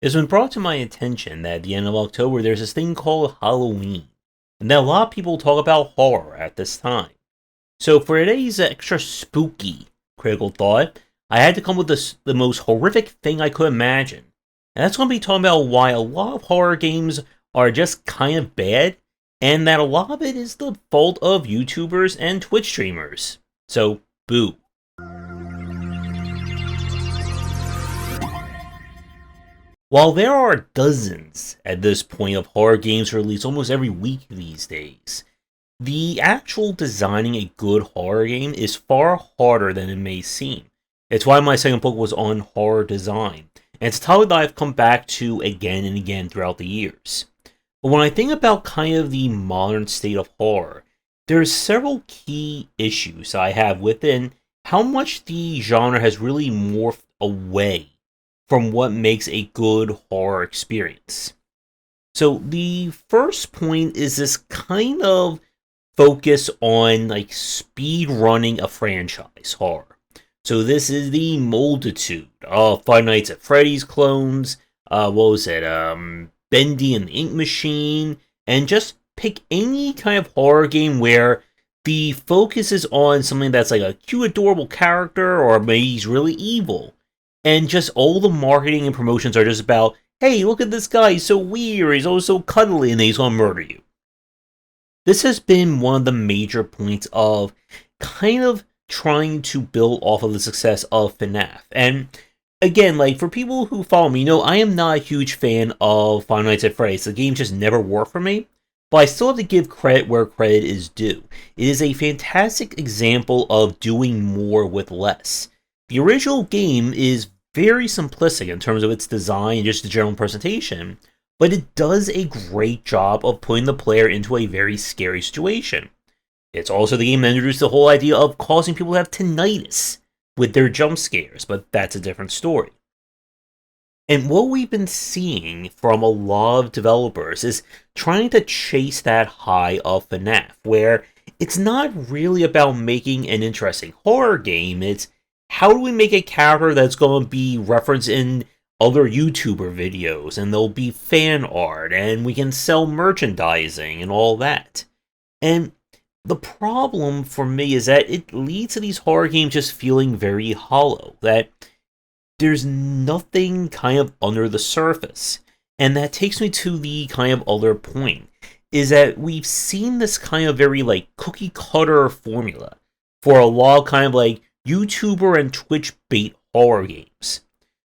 It's been brought to my attention that at the end of October there's this thing called Halloween, and that a lot of people talk about horror at this time. So for today's extra spooky critical thought, I had to come with the most horrific thing I could imagine. And that's going to be talking about why a lot of horror games are just kind of bad, and that a lot of it is the fault of YouTubers and Twitch streamers. So, boo. While there are dozens at this point of horror games released almost every week these days, the actual designing a good horror game is far harder than it may seem. It's why my second book was on horror design, and it's a topic that I've come back to again and again throughout the years. But when I think about kind of the modern state of horror, there's several key issues I have within how much the genre has really morphed away from what makes a good horror experience. So the first point is this kind of focus on like speed running a franchise horror. So this is the multitude of Five Nights at Freddy's clones, Bendy and the Ink Machine, and just pick any kind of horror game where the focus is on something that's like a cute, adorable character, or maybe he's really evil. And just all the marketing and promotions are just about, hey, look at this guy, he's so weird, he's always so cuddly, and he's gonna murder you. This has been one of the major points of kind of trying to build off of the success of FNAF. And again, like, for people who follow me, I am not a huge fan of Five Nights at Freddy's. The game just never worked for me. But I still have to give credit where credit is due. It is a fantastic example of doing more with less. The original game is very simplistic in terms of its design and just the general presentation, but it does a great job of putting the player into a very scary situation. It's also the game that introduced the whole idea of causing people to have tinnitus with their jump scares, but that's a different story. And what we've been seeing from a lot of developers is trying to chase that high of FNAF, where it's not really about making an interesting horror game, it's how do we make a character that's going to be referenced in other YouTuber videos, and there'll be fan art, and we can sell merchandising and all that. And the problem for me is that it leads to these horror games just feeling very hollow, that there's nothing kind of under the surface. And that takes me to the kind of other point, is that we've seen this kind of very like cookie cutter formula for a lot of kind of like YouTuber and Twitch bait horror games.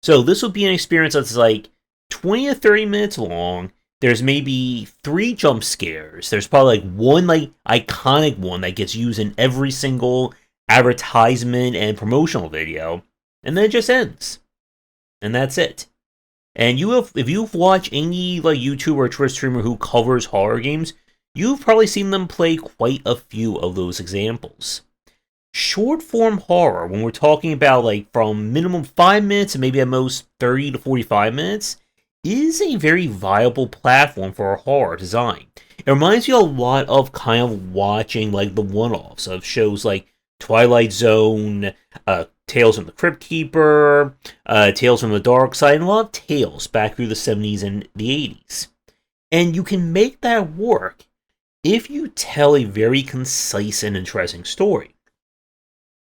So this would be an experience that's like 20 to 30 minutes long. There's maybe 3 jump scares. There's probably like one like iconic one that gets used in every single advertisement and promotional video, and then it just ends. And that's it. And if you've watched any like YouTuber or Twitch streamer who covers horror games, you've probably seen them play quite a few of those examples. Short form horror, when we're talking about like from minimum 5 minutes and maybe at most 30 to 45 minutes, is a very viable platform for a horror design. It reminds you a lot of kind of watching like the one-offs of shows like Twilight Zone, Tales from the Crypt Keeper, Tales from the Dark Side, and a lot of tales back through the 70s and the 80s. And you can make that work if you tell a very concise and interesting story.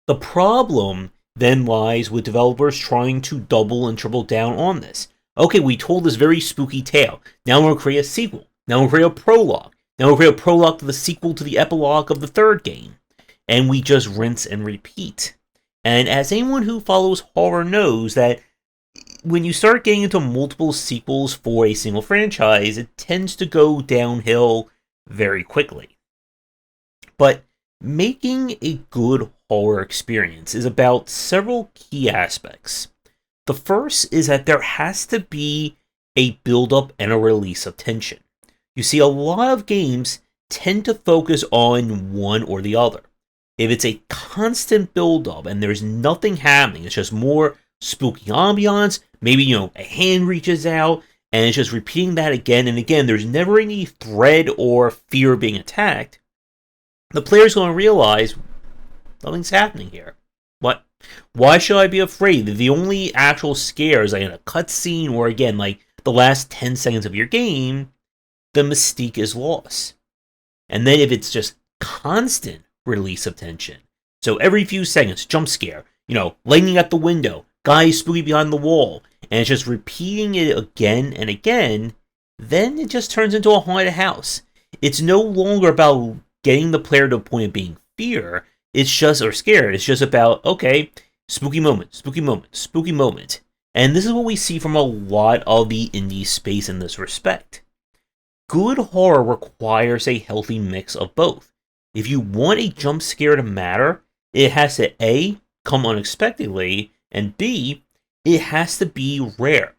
The problem then lies with developers trying to double and triple down on this. Okay, we told this very spooky tale. Now we're going to create a sequel. Now we're going to create a prologue. Now we'll create a prologue to the sequel to the epilogue of the third game. And we just rinse and repeat. And as anyone who follows horror knows that when you start getting into multiple sequels for a single franchise, it tends to go downhill very quickly. But making a good horror experience is about several key aspects. The first is that there has to be a build-up and a release of tension. You see, a lot of games tend to focus on one or the other. If it's a constant build-up and there's nothing happening, it's just more spooky ambiance, maybe, a hand reaches out, and it's just repeating that again and again, there's never any threat or fear of being attacked, the player's going to realize nothing's happening here. Why should I be afraid? The only actual scares like in a cutscene or again like the last 10 seconds of your game, the mystique is lost. And then if it's just constant release of tension, so every few seconds, jump scare, lightning at the window, guy spooky behind the wall, and it's just repeating it again and again, then it just turns into a haunted house. It's no longer about getting the player to a point of being fear, or scared. It's just about, okay, spooky moment, spooky moment, spooky moment. And this is what we see from a lot of the indie space in this respect. Good horror requires a healthy mix of both. If you want a jump scare to matter, it has to A, come unexpectedly, and B, it has to be rare.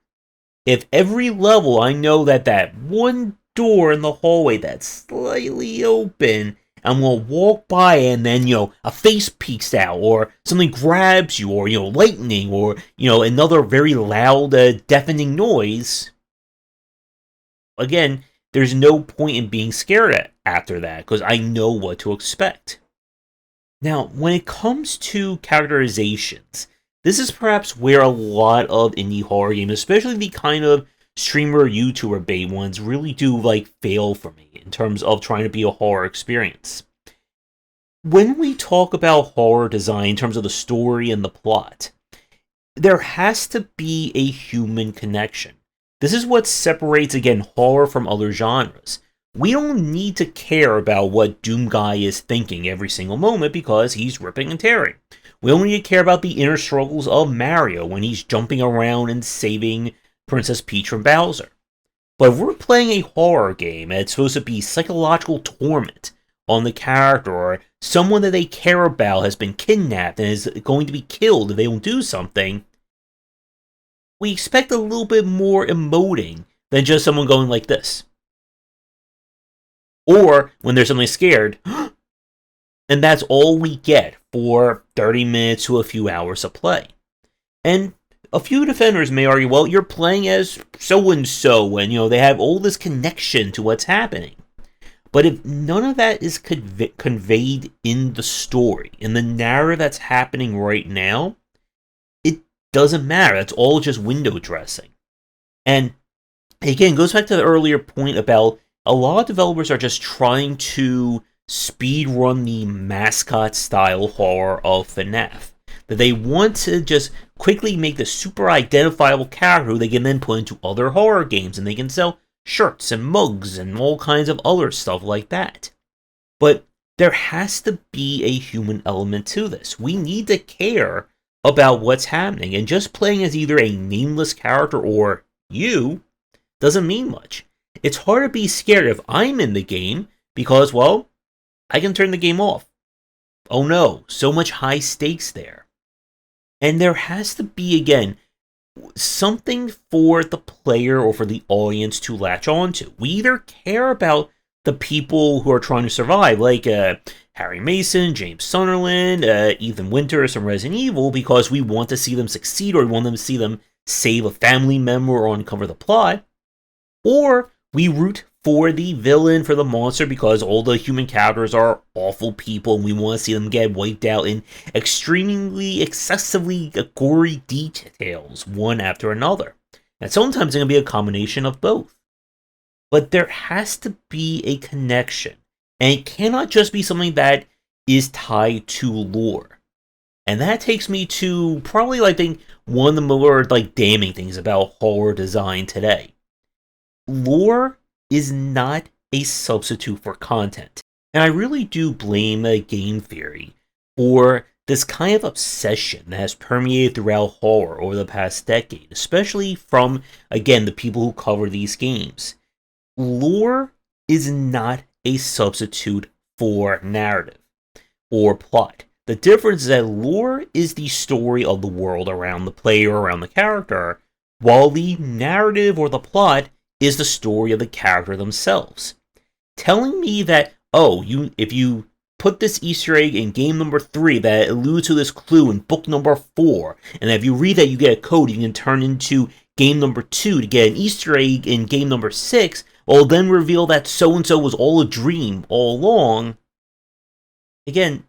If every level I know that one door in the hallway that's slightly open, I'm going to walk by and then, a face peeks out, or something grabs you, or, lightning, or, another very loud, deafening noise. Again, there's no point in being scared after that, because I know what to expect. Now, when it comes to characterizations, this is perhaps where a lot of indie horror games, especially the kind of streamer YouTuber bait ones, really do fail for me in terms of trying to be a horror experience. When we talk about horror design in terms of the story and the plot, there has to be a human connection. This is what separates, again, horror from other genres. We don't need to care about what Doom Guy is thinking every single moment because he's ripping and tearing. We only need to care about the inner struggles of Mario when he's jumping around and saving Princess Peach from Bowser. But if we're playing a horror game and it's supposed to be psychological torment on the character, or someone that they care about has been kidnapped and is going to be killed if they don't do something, we expect a little bit more emoting than just someone going like this. Or when there's something scared, and that's all we get for 30 minutes to a few hours of play. And a few defenders may argue, well, you're playing as so-and-so, and they have all this connection to what's happening. But if none of that is conveyed in the story, in the narrative that's happening right now, it doesn't matter. It's all just window dressing. And again, it goes back to the earlier point about a lot of developers are just trying to speedrun the mascot-style horror of FNAF. That they want to just quickly make the super identifiable character who they can then put into other horror games, and they can sell shirts and mugs and all kinds of other stuff like that. But there has to be a human element to this. We need to care about what's happening, and just playing as either a nameless character or you doesn't mean much. It's hard to be scared if I'm in the game because, well, I can turn the game off. Oh no, so much high stakes there. And there has to be, again, something for the player or for the audience to latch onto. We either care about the people who are trying to survive, like Harry Mason, James Sunderland, Ethan Winters from Resident Evil, because we want to see them succeed, or we want them to see them save a family member or uncover the plot. Or we root for the villain, for the monster, because all the human characters are awful people and we want to see them get wiped out in extremely, excessively gory details, one after another. And sometimes it's going to be a combination of both. But there has to be a connection. And it cannot just be something that is tied to lore. And that takes me to probably, I think, one of the more damning things about horror design today. Lore is not a substitute for content. And I really do blame game theory for this kind of obsession that has permeated throughout horror over the past decade, especially from, again, the people who cover these games. Lore is not a substitute for narrative or plot. The difference is that lore is the story of the world around the player, around the character, while the narrative or the plot is the story of the character themselves. Telling me that, if you put this Easter egg in game number 3 that alludes to this clue in book number 4, and if you read that you get a code you can turn into game number 2 to get an Easter egg in game number 6, well, then reveal that so-and-so was all a dream all along. Again,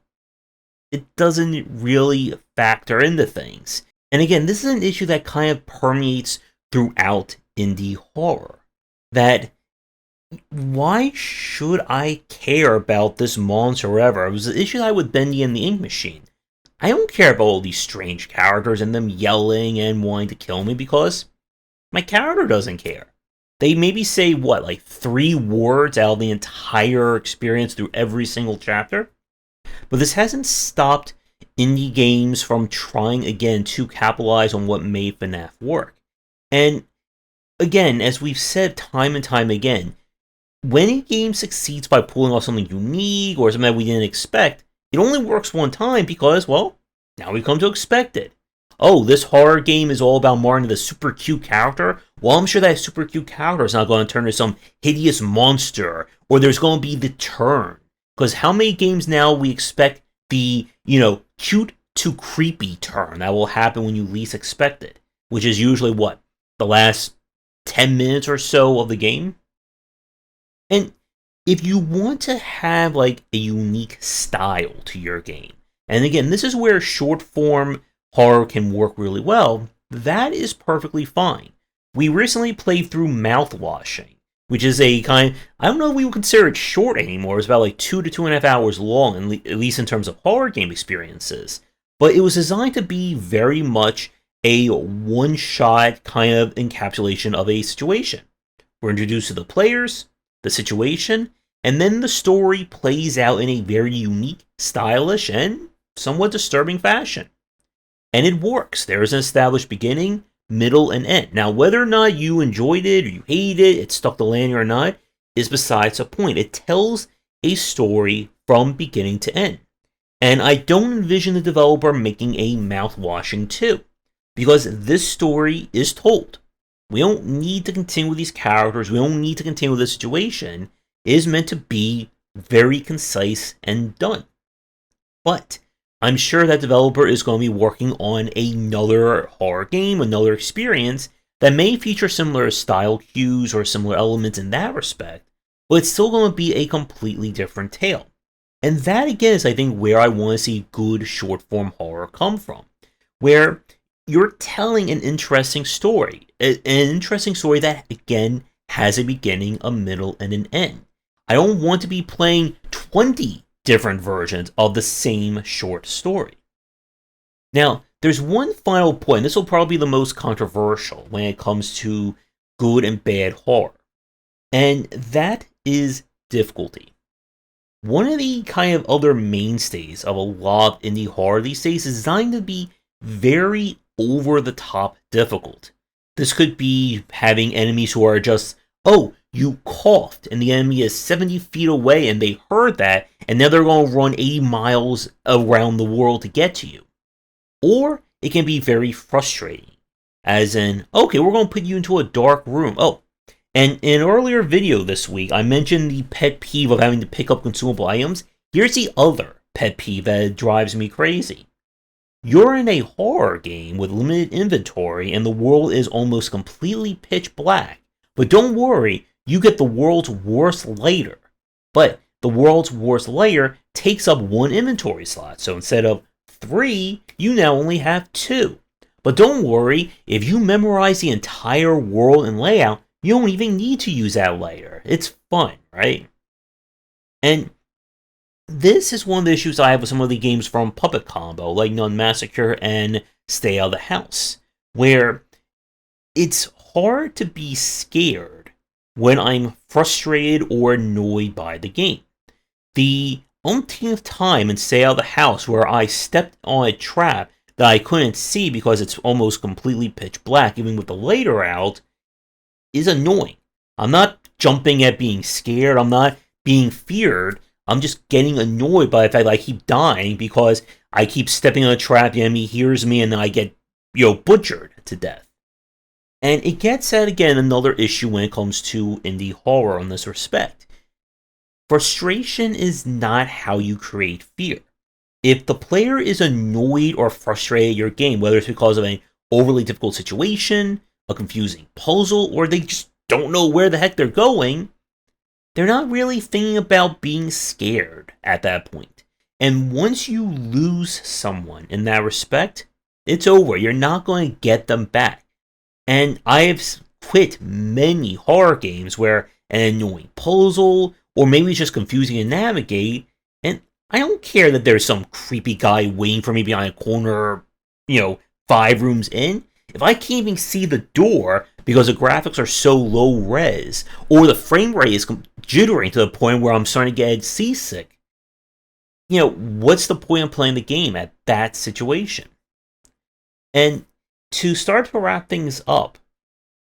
it doesn't really factor into things. And again, this is an issue that kind of permeates throughout indie horror. That why should I care about this monster or ever? It was the issue I had with Bendy and the Ink Machine. I don't care about all these strange characters and them yelling and wanting to kill me because my character doesn't care. They maybe say, what, like 3 words out of the entire experience through every single chapter? But this hasn't stopped indie games from trying again to capitalize on what made FNAF work. And again, as we've said time and time again, when a game succeeds by pulling off something unique or something that we didn't expect, it only works one time because, well, now we've come to expect it. Oh, this horror game is all about marring the super cute character? Well, I'm sure that super cute character is not going to turn into some hideous monster, or there's going to be the turn. Because how many games now we expect the, cute to creepy turn that will happen when you least expect it? Which is usually what? The last 10 minutes or so of the game? And if you want to have like a unique style to your game, and again, this is where short form horror can work really well, that is perfectly fine. We recently played through Mouthwashing, which is a kind, I don't know if we would consider it short anymore, it's about like 2 to 2.5 hours long, at least in terms of horror game experiences. But it was designed to be very much a one-shot kind of encapsulation of a situation. We're introduced to the players, the situation, and then the story plays out in a very unique, stylish, and somewhat disturbing fashion. And it works. There is an established beginning, middle, and end. Now, whether or not you enjoyed it, or you hated it, it stuck the landing or not, is besides the point. It tells a story from beginning to end. And I don't envision the developer making a Mouthwashing 2, because this story is told. We don't need to continue with these characters. We don't need to continue with this situation. It is meant to be very concise and done. But I'm sure that developer is going to be working on another horror game, another experience that may feature similar style cues or similar elements in that respect, but it's still going to be a completely different tale. And that again is, I think, where I want to see good short-form horror come from, where you're telling an interesting story that, again, has a beginning, a middle, and an end. I don't want to be playing 20 different versions of the same short story. Now, there's one final point. This will probably be the most controversial when it comes to good and bad horror, and that is difficulty. One of the kind of other mainstays of a lot of indie horror these days is designed to be very over-the-top difficult. This could be having enemies who are just, oh, you coughed, and the enemy is 70 feet away, and they heard that, and now they're going to run 80 miles around the world to get to you. Or it can be very frustrating, as in, okay, we're going to put you into a dark room. Oh, and in an earlier video this week, I mentioned the pet peeve of having to pick up consumable items. Here's the other pet peeve that drives me crazy. You're in a horror game with limited inventory, and the world is almost completely pitch black. But don't worry, you get the world's worst layer. But the world's worst layer takes up 1 inventory slot, so instead of 3, you now only have 2. But don't worry, if you memorize the entire world and layout, you don't even need to use that layer. It's fun, right? And this is one of the issues I have with some of the games from Puppet Combo, like Nun Massacre and Stay Out of the House, where it's hard to be scared when I'm frustrated or annoyed by the game. The umpteenth time in Stay Out of the House where I stepped on a trap that I couldn't see because it's almost completely pitch black, even with the later out, is annoying. I'm not jumping at being scared, I'm not being feared, I'm just getting annoyed by the fact that I keep dying because I keep stepping on a trap, the enemy hears me, and then I get, butchered to death. And it gets at, again, another issue when it comes to indie horror in this respect. Frustration is not how you create fear. If the player is annoyed or frustrated at your game, whether it's because of an overly difficult situation, a confusing puzzle, or they just don't know where the heck they're going, they're not really thinking about being scared at that point. And once you lose someone in that respect, it's over. You're not going to get them back. And I have quit many horror games where an annoying puzzle, or maybe it's just confusing to navigate, and I don't care that there's some creepy guy waiting for me behind a corner, 5 rooms in. If I can't even see the door because the graphics are so low res, or the frame rate is jittering to the point where I'm starting to get seasick, what's the point of playing the game at that situation? And to start to wrap things up,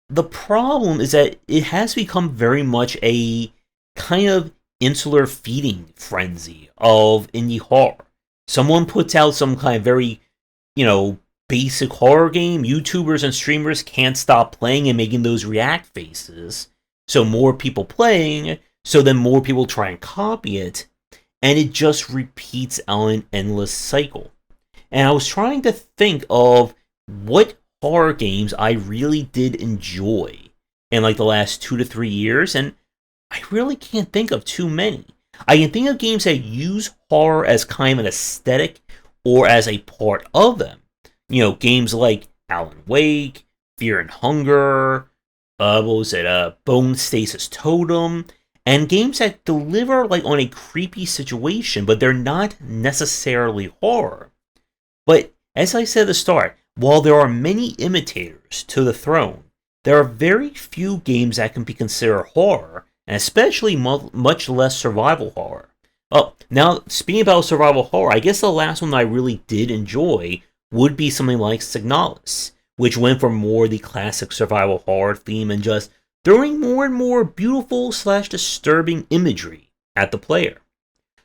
the problem is that it has become very much a kind of insular feeding frenzy of indie horror. Someone puts out some kind of very, basic horror game, YouTubers and streamers can't stop playing and making those react faces. So more people playing, so then more people try and copy it, and it just repeats on an endless cycle. And I was trying to think of what horror games I really did enjoy in like the last 2 to 3 years, and I really can't think of too many. I can think of games that use horror as kind of an aesthetic or as a part of them. Games like Alan Wake, Fear and Hunger, Bone Stasis Totem, and games that deliver like on a creepy situation, but they're not necessarily horror. But as I said at the start, while there are many imitators to the throne, there are very few games that can be considered horror, and especially much less survival horror. Oh, now speaking about survival horror, I guess the last one I really did enjoy would be something like Signalis, which went for more the classic survival horror theme and just throwing more and more beautiful / disturbing imagery at the player.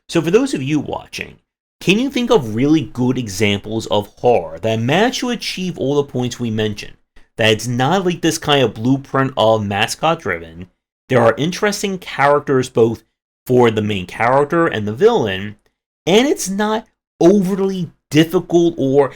So for those of you watching, can you think of really good examples of horror that manage to achieve all the points we mentioned? That it's not like this kind of blueprint of mascot driven. There are interesting characters both for the main character and the villain, and it's not overly difficult. Or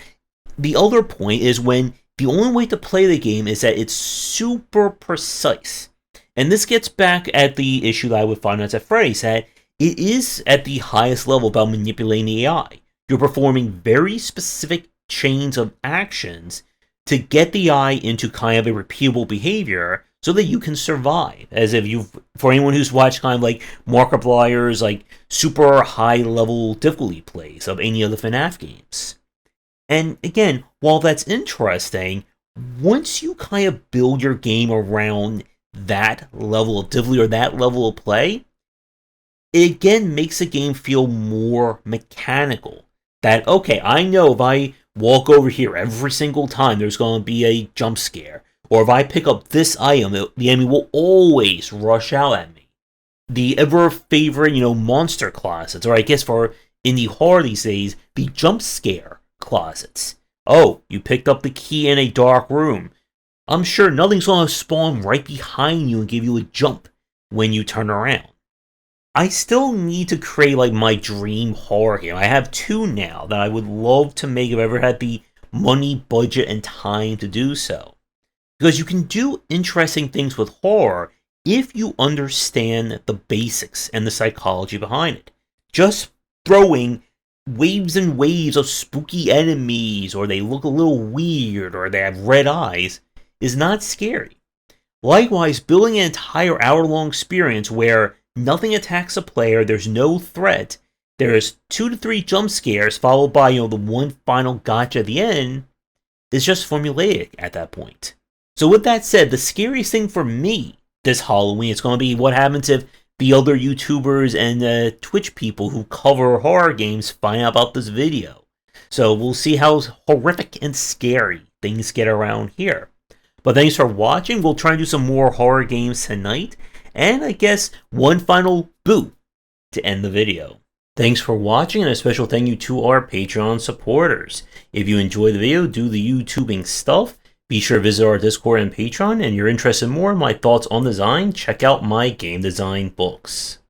the other point is when the only way to play the game is that it's super precise. And this gets back at the issue that I would find at Freddy's, that it is at the highest level about manipulating the AI. You're performing very specific chains of actions to get the AI into kind of a repeatable behavior so that you can survive. As if for anyone who's watched kind of like Markiplier's like super high level difficulty plays of any of the FNAF games. And again, while that's interesting, once you kind of build your game around that level of difficulty or that level of play, it again makes the game feel more mechanical. That, okay, I know if I walk over here every single time there's going to be a jump scare, or if I pick up this item, the enemy will always rush out at me. The ever favorite, monster closets, or I guess for indie horror these days, the jump scare closets. Oh, you picked up the key in a dark room. I'm sure nothing's going to spawn right behind you and give you a jump when you turn around. I still need to create like my dream horror game. I have 2 now that I would love to make if I ever had the money, budget, and time to do so. Because you can do interesting things with horror if you understand the basics and the psychology behind it. Just throwing waves and waves of spooky enemies, or they look a little weird, or they have red eyes, is not scary. Likewise, building an entire hour-long experience where nothing attacks a player, there's no threat, there's 2 to 3 jump scares followed by, the one final gotcha at the end, is just formulaic at that point. So with that said, the scariest thing for me this Halloween is going to be what happens if the other YouTubers and Twitch people who cover horror games find out about this video. So we'll see how horrific and scary things get around here. But thanks for watching. We'll try and do some more horror games tonight. And I guess one final boo to end the video. Thanks for watching, and a special thank you to our Patreon supporters. If you enjoyed the video, do the YouTubing stuff, be sure to visit our Discord and Patreon, and you're interested in more in my thoughts on design, check out my game design books.